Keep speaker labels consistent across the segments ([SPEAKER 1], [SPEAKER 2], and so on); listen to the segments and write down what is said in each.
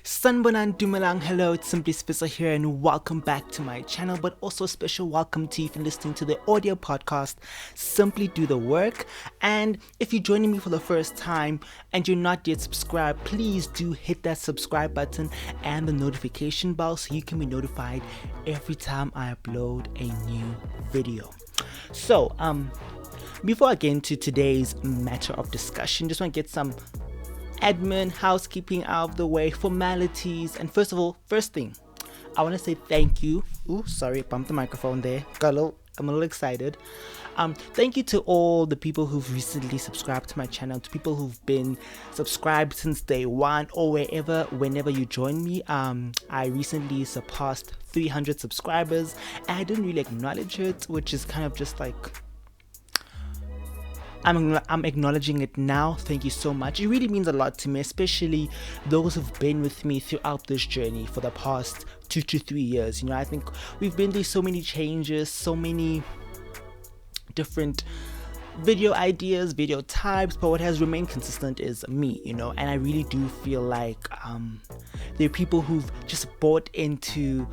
[SPEAKER 1] Sanbonan Dumalang, hello, it's Simply Spitzer here and welcome back to my channel, but also a special welcome to you for listening to the audio podcast, Simply Do the Work. And if you're joining me for the first time and you're not yet subscribed, please do hit that subscribe button and the notification bell so you can be notified every time I upload a new video. So, before I get into today's matter of discussion, just want to get some admin, housekeeping out of the way, formalities, and first thing, I want to say thank you. Ooh, sorry, bumped the microphone there. I'm a little excited. Thank you to all the people who've recently subscribed to my channel, to people who've been subscribed since day one or whenever you join me. I recently surpassed 300 subscribers and I didn't really acknowledge it, which is kind of just like, I'm acknowledging it now. Thank you so much. It really means a lot to me, especially those who've been with me throughout this journey for the past 2 to 3 years. You know, I think we've been through so many changes, so many different video ideas, video types, but what has remained consistent is me, you know, and I really do feel like there are people who've just bought into,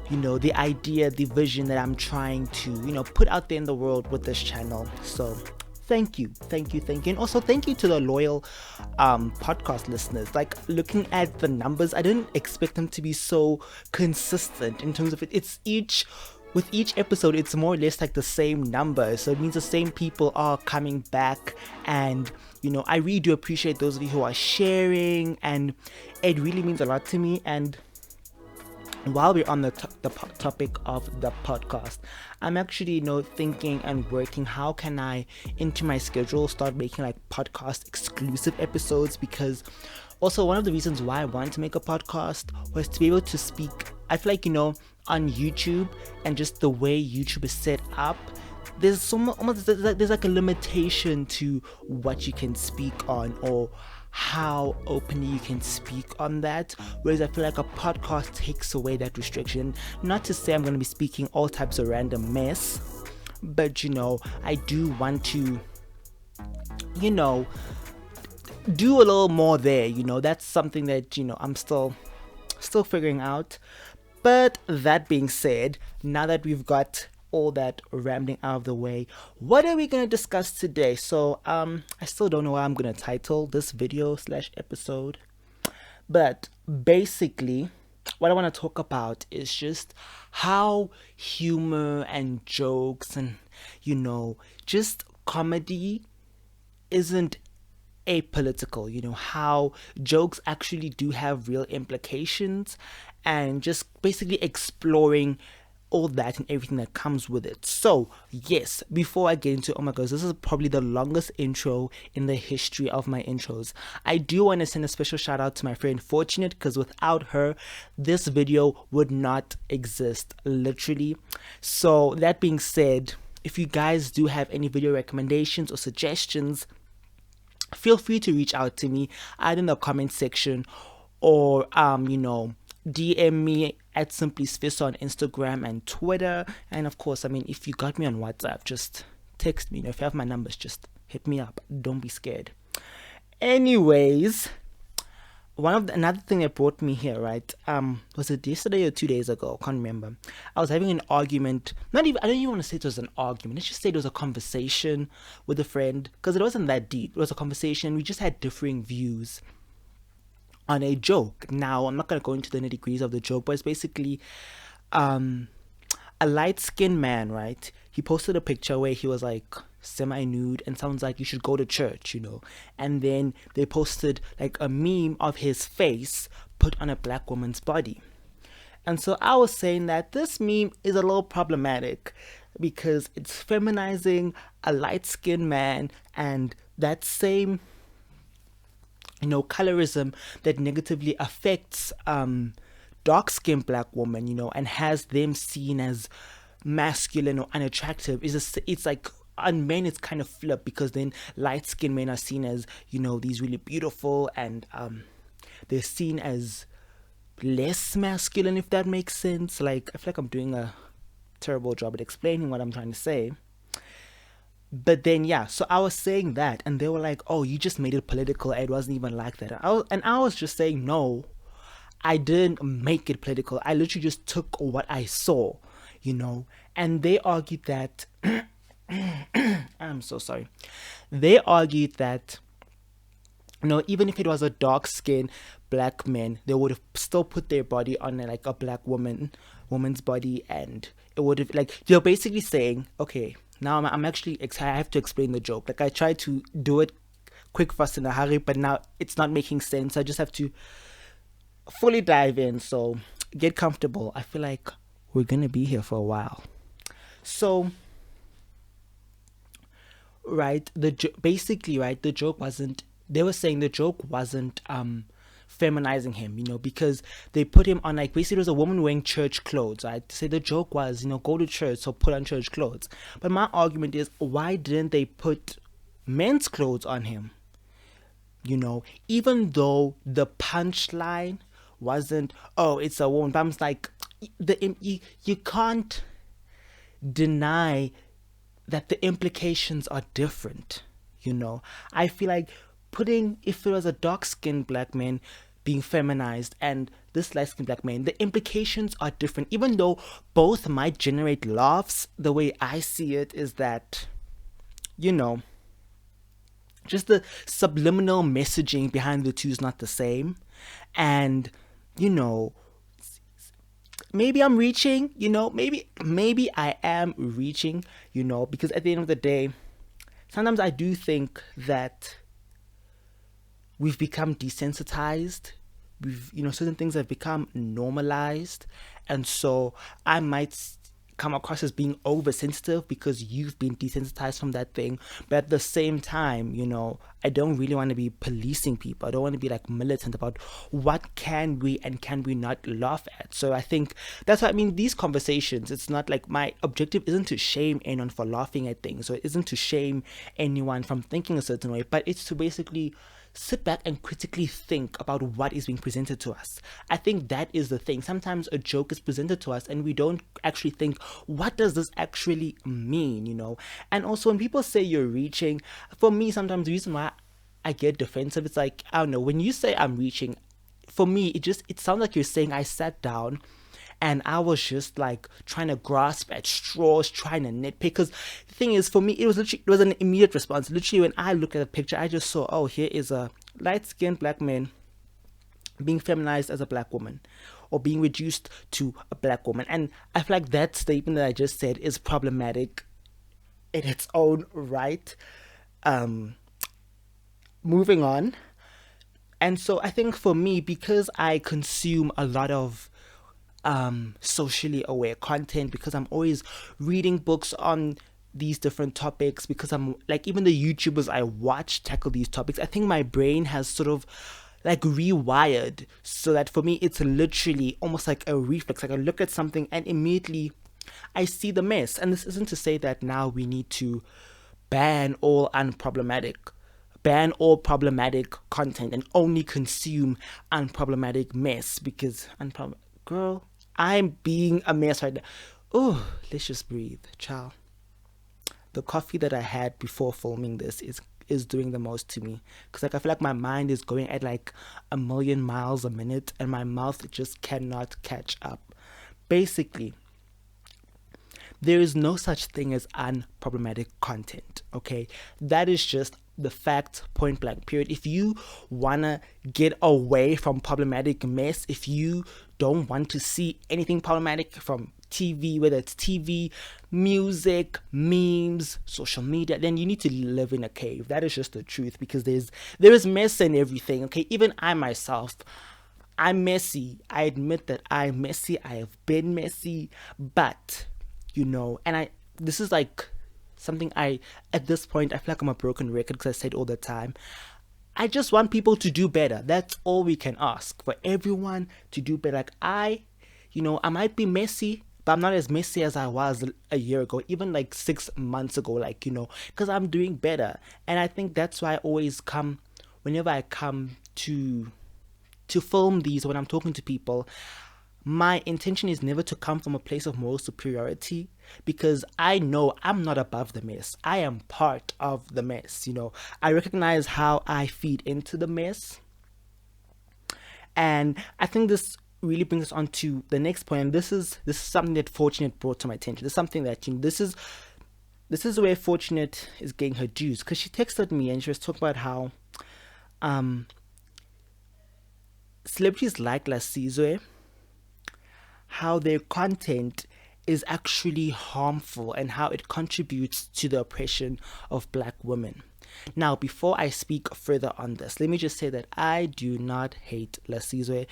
[SPEAKER 1] you know, the idea, the vision that I'm trying to, you know, put out there in the world with this channel. So thank you. And also thank you to the loyal podcast listeners. Like, looking at the numbers, I didn't expect them to be so consistent in terms of it. With each episode, it's more or less like the same number. So it means the same people are coming back. And, you know, I really do appreciate those of you who are sharing. And it really means a lot to me. And while we're on the topic of the podcast, I'm actually, you know, thinking and working, how can I, into my schedule, start making like podcast exclusive episodes? Because also one of the reasons why I wanted to make a podcast was to be able to speak. I feel like, you know, on YouTube and just the way YouTube is set up, there's there's like a limitation to what you can speak on or how openly you can speak on that, whereas I feel like a podcast takes away that restriction. Not to say I'm going to be speaking all types of random mess, but, you know, I do want to, you know, do a little more there. You know, that's something that, you know, I'm still figuring out. But that being said, now that we've got all that rambling out of the way, what are we going to discuss today? So I still don't know what I'm going to title this video / episode, but basically what I want to talk about is just how humor and jokes and, you know, just comedy isn't apolitical. You know, how jokes actually do have real implications, and just basically exploring all that and everything that comes with it. So yes, before I get into, oh my gosh, this is probably the longest intro in the history of my intros. I do want to send a special shout out to my friend Fortunate, because without her, this video would not exist, literally. So that being said, if you guys do have any video recommendations or suggestions, feel free to reach out to me either in the comment section or you know, DM me at Simply Spitzer on Instagram and Twitter. And of course, I mean, if you got me on WhatsApp, just text me. You know, if you have my numbers, just hit me up. Don't be scared. Anyways, another thing that brought me here, right? Was it yesterday or 2 days ago? I can't remember. I was having an argument. I don't even want to say it was an argument. Let's just say it was a conversation with a friend, because it wasn't that deep. It was a conversation. We just had differing views on a joke. Now, I'm not going to go into the nitty-gritties of the joke, but it's basically a light-skinned man, right? He posted a picture where he was like semi-nude, and someone's like, you should go to church, you know. And then they posted like a meme of his face put on a black woman's body. And so I was saying that this meme is a little problematic because it's feminizing a light-skinned man, and that same, you know, colorism that negatively affects dark-skinned black women, you know, and has them seen as masculine or unattractive, it's like on men it's kind of flipped, because then light-skinned men are seen as, you know, these really beautiful, and they're seen as less masculine, if that makes sense. Like, I feel like I'm doing a terrible job at explaining what I'm trying to say. But then, yeah, so I was saying that, and they were like, "Oh, you just made it political. It wasn't even like that." And I was just saying, "No, I didn't make it political. I literally just took what I saw, you know." And they argued that, I'm so sorry. They argued that, even if it was a dark skinned black man, they would have still put their body on like a black woman's body, and it would have, like, they're basically saying, okay, now I'm actually I have to explain the joke. Like, I tried to do it quick, fast, in a hurry, but now it's not making sense. I just have to fully dive in. So get comfortable. I feel like we're gonna be here for a while. So, right, basically, right, the joke wasn't, they were saying the joke wasn't feminizing him, because they put him on, like, basically it was a woman wearing church clothes, right? Say the joke was, go to church, so put on church clothes. But my argument is, why didn't they put men's clothes on him? Even though the punchline wasn't, oh, it's a woman, but I'm like, you can't deny that the implications are different. I feel like, if it was a dark skinned black man being feminized and this light skinned black man, the implications are different. Even though both might generate laughs, the way I see it is that, you know, just the subliminal messaging behind the two is not the same. And, you know, maybe I'm reaching, maybe I am reaching, because at the end of the day, sometimes I do think that we've become desensitized. Certain things have become normalized. And so I might come across as being oversensitive because you've been desensitized from that thing. But at the same time, I don't really want to be policing people. I don't want to be like militant about what can we and can we not laugh at. So I think that's what I mean. These conversations, it's not like, my objective isn't to shame anyone for laughing at things, or it isn't to shame anyone from thinking a certain way, but it's to basically sit back and critically think about what is being presented to us. I think that is the thing. Sometimes a joke is presented to us and we don't actually think, what does this actually mean, And also, when people say you're reaching, for me, sometimes the reason why I get defensive, it's like, I don't know, when you say I'm reaching, for me, it sounds like you're saying I sat down and I was just like trying to grasp at straws, trying to nitpick. Because the thing is, for me, it was an immediate response. Literally, when I looked at the picture, I just saw, oh, here is a light-skinned black man being feminized as a black woman, or being reduced to a black woman. And I feel like that statement that I just said is problematic in its own right. Moving on. And so I think for me, because I consume a lot of socially aware content, because I'm always reading books on these different topics, because I'm like, even the YouTubers I watch tackle these topics, I think my brain has sort of like rewired, so that for me it's literally almost like a reflex. Like, I look at something and immediately I see the mess. And this isn't to say that now we need to ban all problematic content and only consume unproblematic mess, because girl, I'm being a mess right now. Oh, let's just breathe, child. The coffee that I had before filming this is doing the most to me, because like, I feel like my mind is going at like 1,000,000 miles a minute and my mouth just cannot catch up. Basically, there is no such thing as unproblematic content, okay? That is just the fact, point blank, period. If you want to get away from problematic mess, if you don't want to see anything problematic from TV, whether it's TV, music, memes, social media, then you need to live in a cave. That is just the truth, because there is mess in everything, okay? Even I myself, I'm messy. I admit that I'm messy. I have been messy, but and this is like something at this point, I feel like I'm a broken record, because I say it all the time. I just want people to do better. That's all we can ask, for everyone to do better. Like, I might be messy, but I'm not as messy as I was a year ago, even like 6 months ago, like, because I'm doing better. And I think that's why I always whenever I come to film these, when I'm talking to people, my intention is never to come from a place of moral superiority, because I know I'm not above the mess. I am part of the mess. I recognize how I feed into the mess. And I think this really brings us on to the next point. And this is something that Fortunate brought to my attention. This is something that this is where Fortunate is getting her dues, because she texted me and she was talking about how celebrities like LaSizue, how their content is actually harmful and how it contributes to the oppression of black women. Now, before I speak further on this, let me just say that I do not hate LaSizue.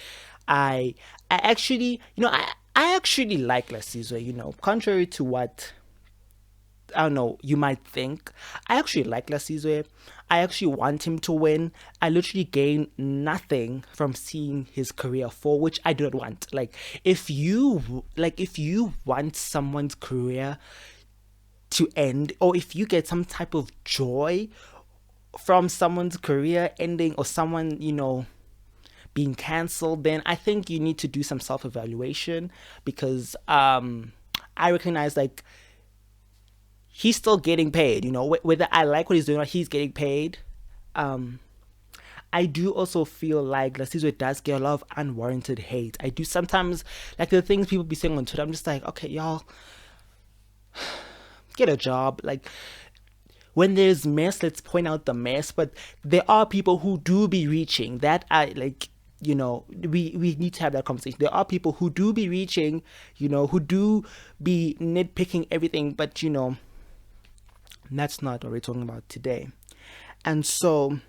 [SPEAKER 1] I actually, I actually like LaSizue, contrary to what I don't know, you might think. I actually like LaSizue. I actually want him to win. I literally gain nothing from seeing his career fall, which I do not want. If you want someone's career to end, or if you get some type of joy from someone's career ending, or someone, being cancelled, then I think you need to do some self-evaluation, because I recognize, he's still getting paid, whether I like what he's doing or he's getting paid. I do also feel like LaSizue does get a lot of unwarranted hate. I do sometimes, the things people be saying on Twitter, I'm just like, okay, y'all, get a job. When there's mess, let's point out the mess. But there are people who do be reaching that we need to have that conversation. There are people who do be reaching, who do be nitpicking everything, but that's not what we're talking about today. And so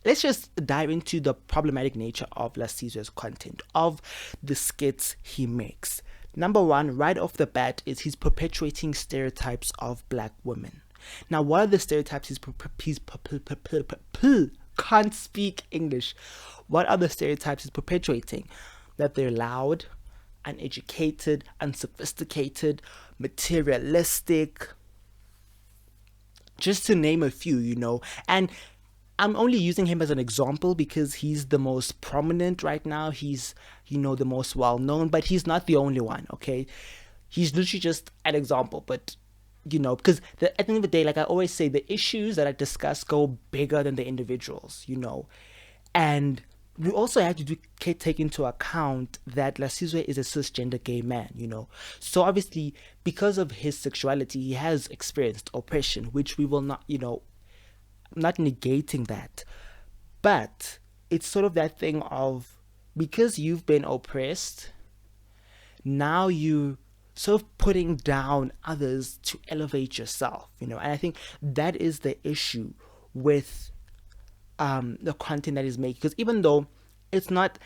[SPEAKER 1] let's just dive into the problematic nature of LaSizue's content, of the skits he makes. Number one, right off the bat, is he's perpetuating stereotypes of black women. Now, what are the stereotypes he's can't speak English. What are the stereotypes he's perpetuating? That they're loud, uneducated, unsophisticated, materialistic, just to name a few, and I'm only using him as an example because he's the most prominent right now. He's, the most well-known, but he's not the only one, okay? He's literally just an example, but, because at the end of the day, like I always say, the issues that I discuss go bigger than the individuals, and we also have to take into account that LaSizue is a cisgender gay man, So obviously, because of his sexuality, he has experienced oppression, which we will not, not negating that. But it's sort of that thing of, because you've been oppressed, now you sort of putting down others to elevate yourself, And I think that is the issue with the content that he's making, because even though it's not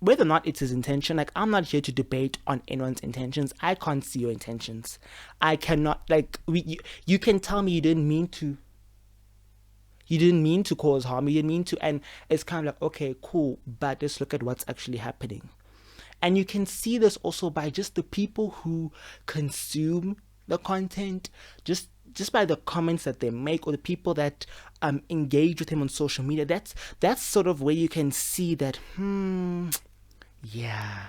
[SPEAKER 1] whether or not it's his intention, I'm not here to debate on anyone's intentions. I can't see your intentions. I cannot, you can tell me you didn't mean to cause harm, you didn't mean to, and it's kind of like, okay, cool, but just look at what's actually happening. And you can see this also by just the people who consume the content, just by the comments that they make, or the people that engage with him on social media. That's sort of where you can see that yeah,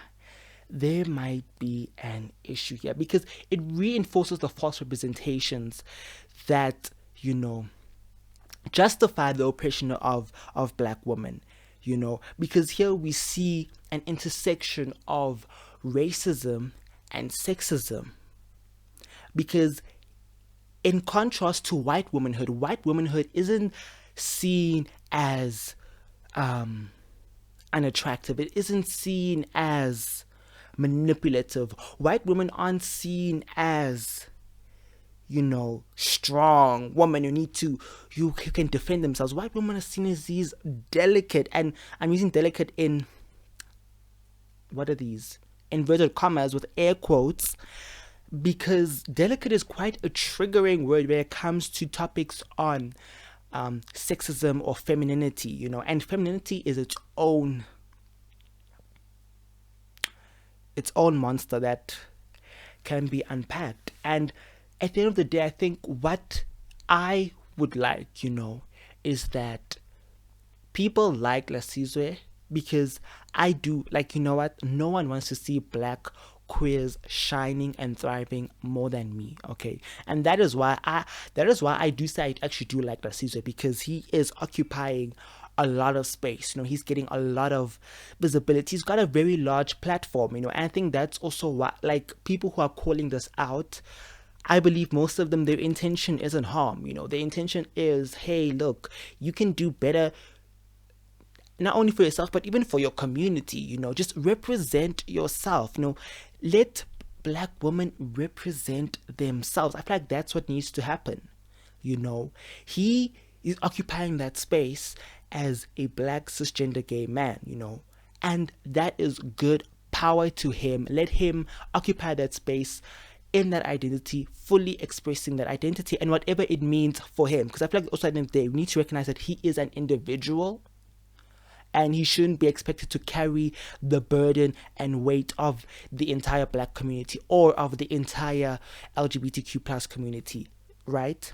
[SPEAKER 1] there might be an issue here, because it reinforces the false representations that justify the oppression of black women, because here we see an intersection of racism and sexism. Because in contrast to white womanhood isn't seen as unattractive. It isn't seen as manipulative. White women aren't seen as, strong women who can defend themselves. White women are seen as these delicate, and I'm using delicate in, what are these? Inverted commas with air quotes, because delicate is quite a triggering word when it comes to topics on sexism or femininity, and femininity is its own monster that can be unpacked. And at the end of the day, I think what I would like, is that people like LaSizue because I do, like, you know what? No one wants to see black queers shining and thriving more than me, okay? And that is why I do say I actually do like LaSizue, because he is occupying a lot of space. He's getting a lot of visibility. He's got a very large platform, and I think that's also why, like, people who are calling this out, I believe most of them, their intention isn't harm. Their intention is, hey, look, you can do better, not only for yourself but even for your community. Just represent yourself. Let black women represent themselves. I feel like that's what needs to happen. He is occupying that space as a black cisgender gay man. And that is good. Power to him. Let him occupy that space in that identity, fully expressing that identity and whatever it means for him. Because I feel like also at the end of the day, we need to recognize that he is an individual, and he shouldn't be expected to carry the burden and weight of the entire black community or of the entire LGBTQ plus community, right?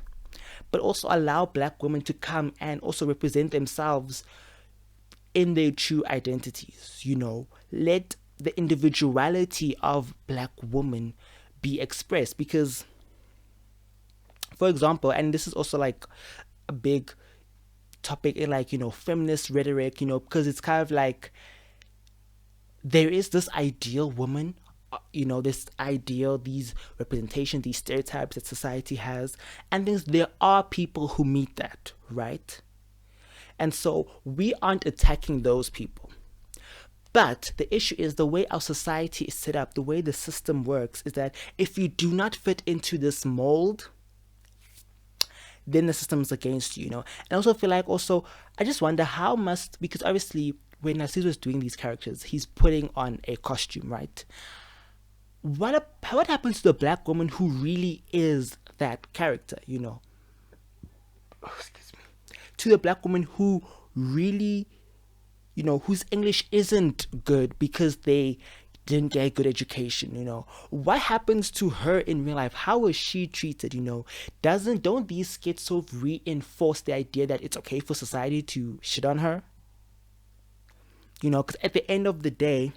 [SPEAKER 1] But also allow black women to come and also represent themselves in their true identities. Let the individuality of black women be expressed. Because, for example, and this is also like a big topic in, like, feminist rhetoric, because it's kind of like there is this ideal woman, this ideal, these representation, these stereotypes that society has, and there are people who meet that, right? And so we aren't attacking those people. But the issue is the way our society is set up, the way the system works, is that if you do not fit into this mold, then the system is against you, And I also feel like, I just wonder how much, because obviously when LaSizue is doing these characters, he's putting on a costume, right? What happens to the black woman who really is that character, excuse me. To the black woman who really, whose English isn't good because they didn't get a good education, what happens to her in real life? How is she treated? Don't these skits sort of reinforce the idea that it's okay for society to shit on her? Because at the end of the day,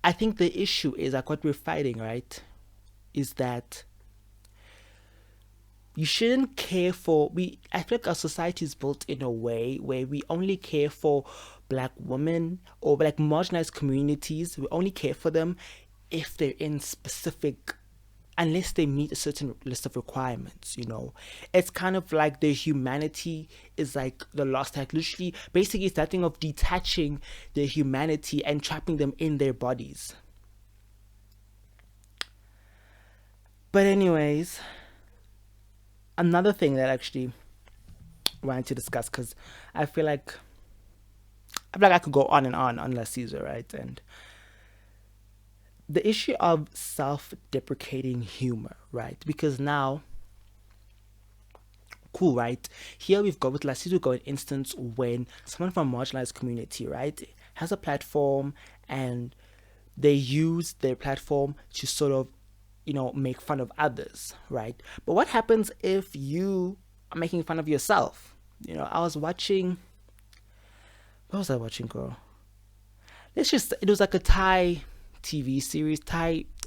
[SPEAKER 1] I think the issue is, like, what we're fighting, right, is that you shouldn't care for, I feel like our society is built in a way where we only care for black women or like marginalized communities. We only care for them if they're in specific, unless they meet a certain list of requirements. It's kind of like their humanity is like the lost act. Literally, basically, it's that thing of detaching their humanity and trapping them in their bodies. But anyways, another thing that I actually wanted to discuss, because I feel like I could go on and on LaSizue, right? And the issue of self-deprecating humor, right? Because now, cool, right? Here we've got with LaSizue, got an instance when someone from a marginalized community, right, has a platform, and they use their platform to sort of, make fun of others, right? But what happens if you are making fun of yourself? I was watching, what was I watching, girl? It was like a Thai TV series,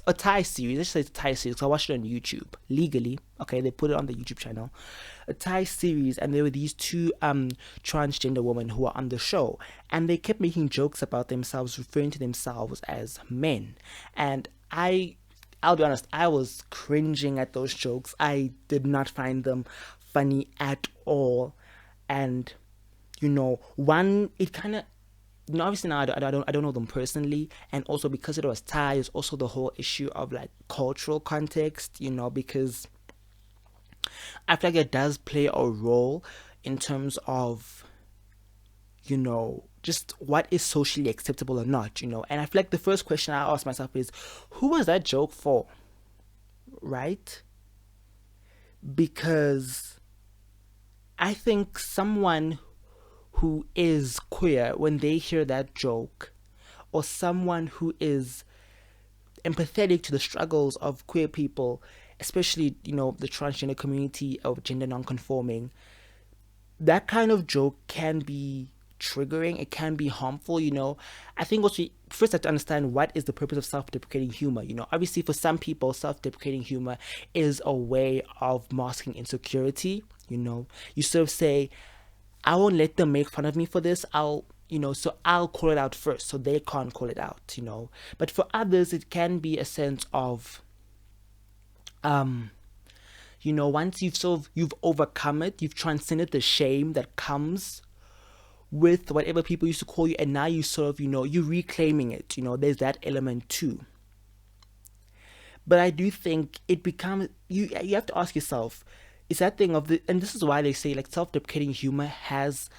[SPEAKER 1] a Thai series. Let's say it's a Thai series. I watched it on YouTube legally. Okay, they put it on the YouTube channel. A Thai series, and there were these two transgender women who were on the show, and they kept making jokes about themselves, referring to themselves as men. And I'll be honest, I was cringing at those jokes. I did not find them funny at all. And it kind of, obviously now I don't know them personally, and also because it was Thai, there's also the whole issue of like cultural context, because I feel like it does play a role in terms of, just what is socially acceptable or not, and I feel like the first question I ask myself is, who was that joke for, right? Because I think someone who is queer, when they hear that joke, or someone who is empathetic to the struggles of queer people, especially, the transgender community, of gender non-conforming, that kind of joke can be triggering, it can be harmful, I think also first have to understand what is the purpose of self-deprecating humor. Obviously for some people, self-deprecating humor is a way of masking insecurity. You sort of say, I won't let them make fun of me for this. So I'll call it out first so they can't call it out. But for others it can be a sense of once you've overcome it, you've transcended the shame that comes with whatever people used to call you, and now you sort of, you're reclaiming it. There's that element too. But I do think it becomes, you have to ask yourself, is that thing of and this is why they say like self-deprecating humor has,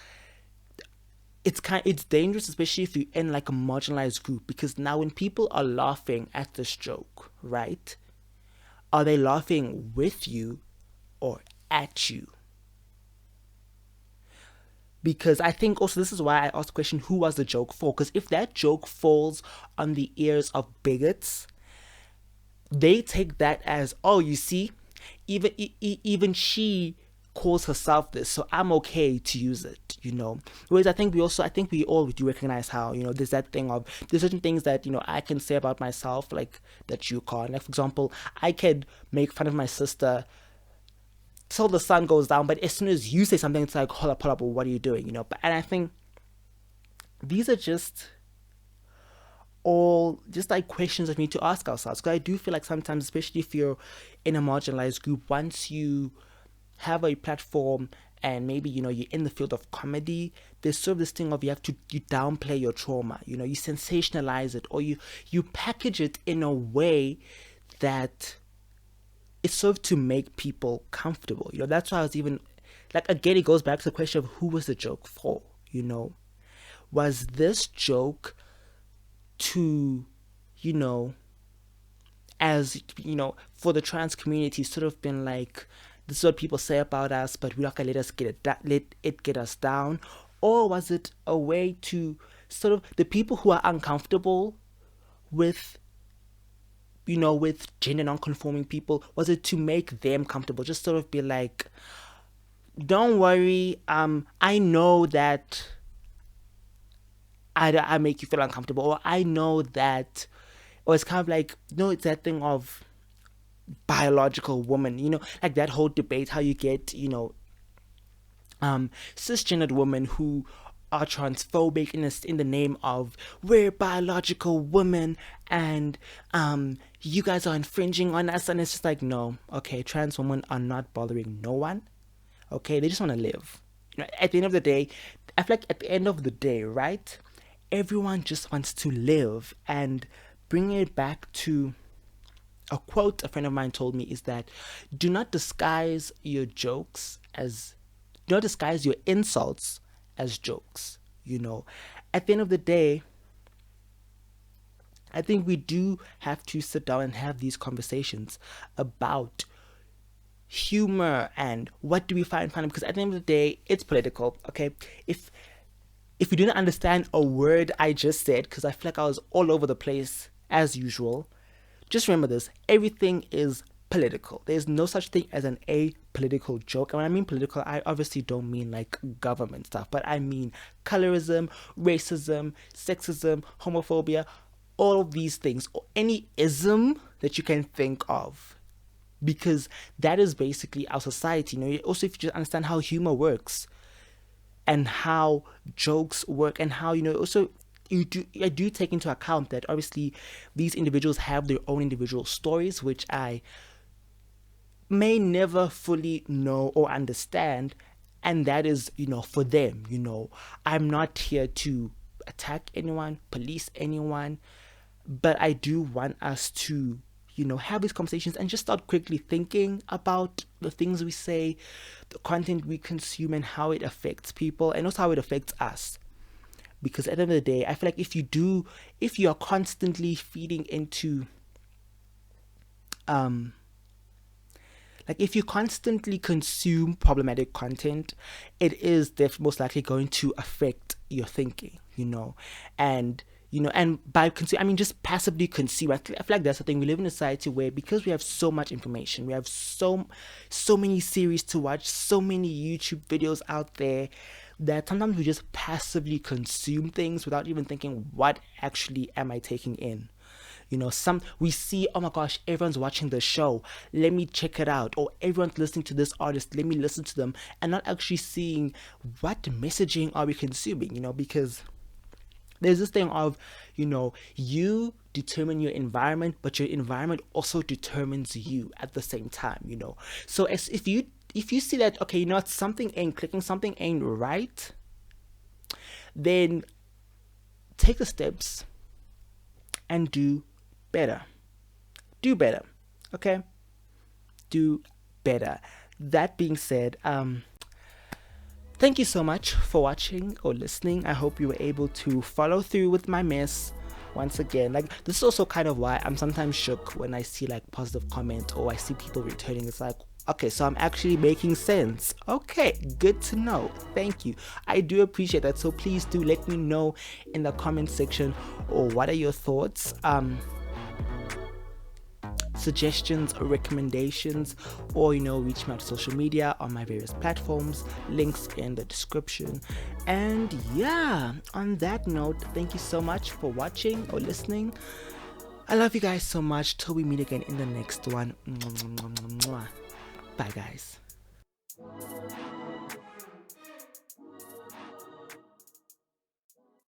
[SPEAKER 1] it's dangerous, especially if you're in like a marginalized group, because now when people are laughing at this joke, right, are they laughing with you or at you? Because I think also this is why I asked the question, who was the joke for? Because if that joke falls on the ears of bigots, they take that as, oh, you see, even she calls herself this, so I'm okay to use it, Whereas I think we all do recognize how, there's that thing of, there's certain things that, I can say about myself, like, that you can't. Like, for example, I could make fun of my sister till the sun goes down, but as soon as you say something, it's like, hold up, what are you doing, And I think these are just all just like questions that we need to ask ourselves, because I do feel like sometimes, especially if you're in a marginalized group, once you have a platform and maybe you're in the field of comedy, there's sort of this thing of you downplay your trauma, you sensationalize it, or you package it in a way that it's sort of to make people comfortable. That's why I was even like, again, it goes back to the question of who was the joke for. Was this joke to, as for the trans community, sort of been like, this is what people say about us, but we're not gonna let it get us down? Or was it a way to sort of, the people who are uncomfortable with with gender non-conforming people, was it to make them comfortable? Just sort of be like, don't worry, I know that I make you feel uncomfortable, or I know that, or it's kind of like, no, it's that thing of biological woman, like that whole debate, how you get, cisgendered women who are transphobic in the name of, we're biological women and you guys are infringing on us. And it's just like, no, okay, trans women are not bothering no one. Okay, they just want to live. At the end of the day, I feel like at the end of the day, right, everyone just wants to live. And bringing it back to a quote a friend of mine told me is that, do not disguise your insults as jokes. At the end of the day, I think we do have to sit down and have these conversations about humor and what do we find funny, because at the end of the day, it's political. Okay, if you didn't understand a word I just said, because I feel like I was all over the place as usual, just remember this: everything is political. There's no such thing as an apolitical joke. And when I mean political, I obviously don't mean like government stuff, but I mean colorism, racism, sexism, homophobia, all of these things, or any ism that you can think of, because that is basically our society. Also, if you just understand how humor works and how jokes work, and how, also I do take into account that obviously these individuals have their own individual stories, which I may never fully know or understand, and that is, for them. I'm not here to attack anyone, police anyone, but I do want us to, have these conversations and just start quickly thinking about the things we say, the content we consume, and how it affects people, and also how it affects us. Because at the end of the day, I feel like if you are constantly feeding into, if you constantly consume problematic content, it is most likely going to affect your thinking, and you know, and by consume, I mean just passively consume. I feel like that's the thing. We live in a society where, because we have so much information, we have so many series to watch, so many YouTube videos out there, that sometimes we just passively consume things without even thinking, what actually am I taking in? You know, we see, oh my gosh, everyone's watching the show, let me check it out, or everyone's listening to this artist, let me listen to them, and not actually seeing what messaging are we consuming, you know, because there's this thing of, you know, you determine your environment, but your environment also determines you at the same time, you know. So as if you see that, okay, you know what, something ain't clicking, something ain't right, then take the steps and do better. Do better. Okay? Do better. That being said, thank you so much for watching or listening. I hope you were able to follow through with my mess. Once again, like, this is also kind of why I'm sometimes shook when I see like positive comment or I see people returning. It's like, okay, so I'm actually making sense. Okay, good to know. Thank you. I do appreciate that. So please do let me know in the comment section, or what are your thoughts, suggestions or recommendations, or, you know, reach me out to social media on my various platforms, links in the description. And yeah, on that note, thank you so much for watching or listening. I love you guys so much. Till we meet again in the next one. Bye guys.